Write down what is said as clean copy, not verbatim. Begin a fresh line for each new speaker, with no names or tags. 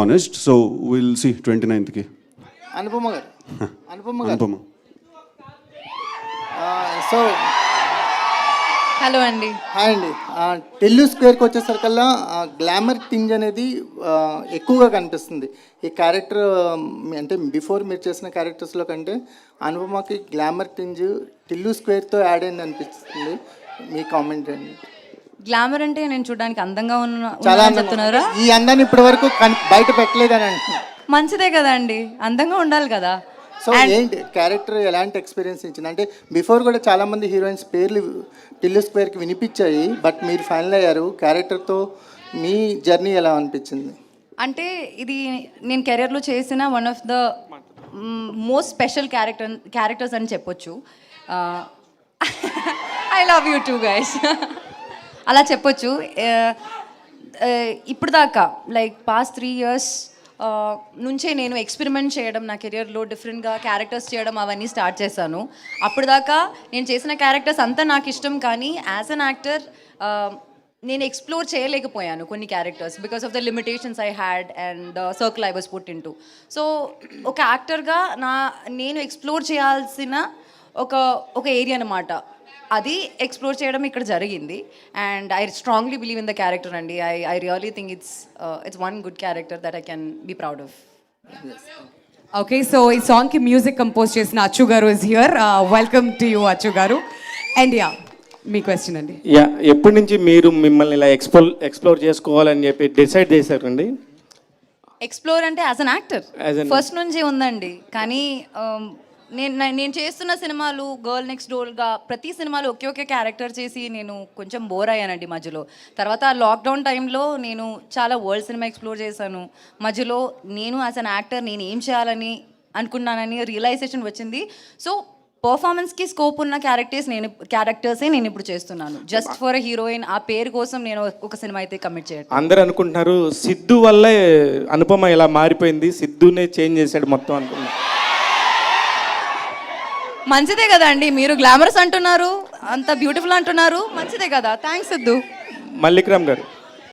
Honest. So will see 29th
Anupama గారు
Anupama.
So
hello అండి.
Hi అండి. టిల్లు స్క్వేర్కి వచ్చేసరికల్లా గ్లామర్ టింజ్ అనేది ఎక్కువగా కనిపిస్తుంది ఈ క్యారెక్టర్. అంటే బిఫోర్ మీరు చేసిన క్యారెక్టర్స్లో కంటే అనుపమకి గ్లామర్ టింజ్ టిల్లు స్క్వేర్తో యాడ్ అయింది అనిపిస్తుంది. మీ కామెంట్ అండి.
గ్లామర్ అంటే నేను చూడడానికి అందంగా
చాలా
చెప్తున్నారా?
ఈ అందాన్ని ఇప్పటి వరకు బయట పెట్టలేదని అంటున్నాను.
మంచిదే కదా అండి, అందంగా ఉండాలి కదా.
సో ఏంటి క్యారెక్టర్ ఎలాంటి ఎక్స్పీరియన్స్ ఇచ్చింది? అంటే బిఫోర్ కూడా చాలామంది హీరోయిన్స్ పేర్లు టిల్లు స్క్వేర్కి వినిపించాయి, బట్ మీరు ఫైనల్ అయ్యారు. క్యారెక్టర్తో మీ జర్నీ ఎలా అనిపించింది?
అంటే ఇది నేను కెరియర్లో చేసిన one of the most special characters అని చెప్పొచ్చు. I love you two guys అలా చెప్పొచ్చు. ఇప్పుడు దాకా లైక్ పాస్ట్ 3 years నుంచే నేను ఎక్స్పెరిమెంట్ చేయడం నా కెరియర్లో, డిఫరెంట్గా క్యారెక్టర్స్ చేయడం అవన్నీ స్టార్ట్ చేశాను. అప్పుడు దాకా నేను చేసిన క్యారెక్టర్స్ అంతా నాకు ఇష్టం, కానీ యాజ్ అన్ యాక్టర్ నేను ఎక్స్ప్లోర్ చేయలేకపోయాను కొన్ని characters because of the limitations I had and the circle I was put in to. So ఒక యాక్టర్గా నేను ఎక్స్ప్లోర్ చేయాల్సిన ఒక ఏరియా అనమాట, అది ఎక్స్ప్లోర్ చేయడం ఇక్కడ జరిగింది. And I strongly believe in the character అండి. I really think it's one good character that I can be proud of.
Okay, so ఈ సాంగ్కి మ్యూజిక్ కంపోజ్ చేసిన Achu garu is here. Welcome to you Achu garu. And yeah, మీ question అండి.
Yeah, ఎప్పటి నుంచి మీరు మిమ్మల్ని ఇలా ఎక్స్ప్లోర్ చేసుకోవాలని చెప్పి డిసైడ్ చేశారండి?
ఎక్స్ప్లోర్ అంటే యాజ్ అన్ యాక్టర్ ఫస్ట్ నుంచి ఉందండి, కానీ నేను చేస్తున్న సినిమాలు గర్ల్ నెక్స్ట్ డోర్గా ప్రతి సినిమాలు ఒకే క్యారెక్టర్ చేసి నేను కొంచెం బోర్ అయ్యానండి మధ్యలో. తర్వాత లాక్డౌన్ టైంలో నేను చాలా వరల్డ్ సినిమా ఎక్స్ప్లోర్ చేశాను. మధ్యలో నేను యాజ్ అన్ యాక్టర్ నేను ఏం చేయాలని అనుకున్నానని రియలైజేషన్ వచ్చింది. సో పర్ఫార్మెన్స్కి స్కోప్ ఉన్న క్యారెక్టర్సే నేను ఇప్పుడు చేస్తున్నాను. జస్ట్ ఫర్ అ హీరోయిన్ ఆ పేరు కోసం నేను ఒక సినిమా అయితే కమిట్ చేయడం.
అందరూ అనుకుంటున్నారు సిద్ధు వల్లే అనుపమ ఇలా మారిపోయింది, సిద్ధునే చేంజ్ చేశాడు మొత్తం అనుకున్నారు.
మంచిదే కదా అండి, మీరు గ్లామరస్ అంటున్నారు, అంత బ్యూటిఫుల్ అంటున్నారు, మంచిదే కదా. థ్యాంక్స్ సిద్ధు.
మల్లిక్రామ్ గారు.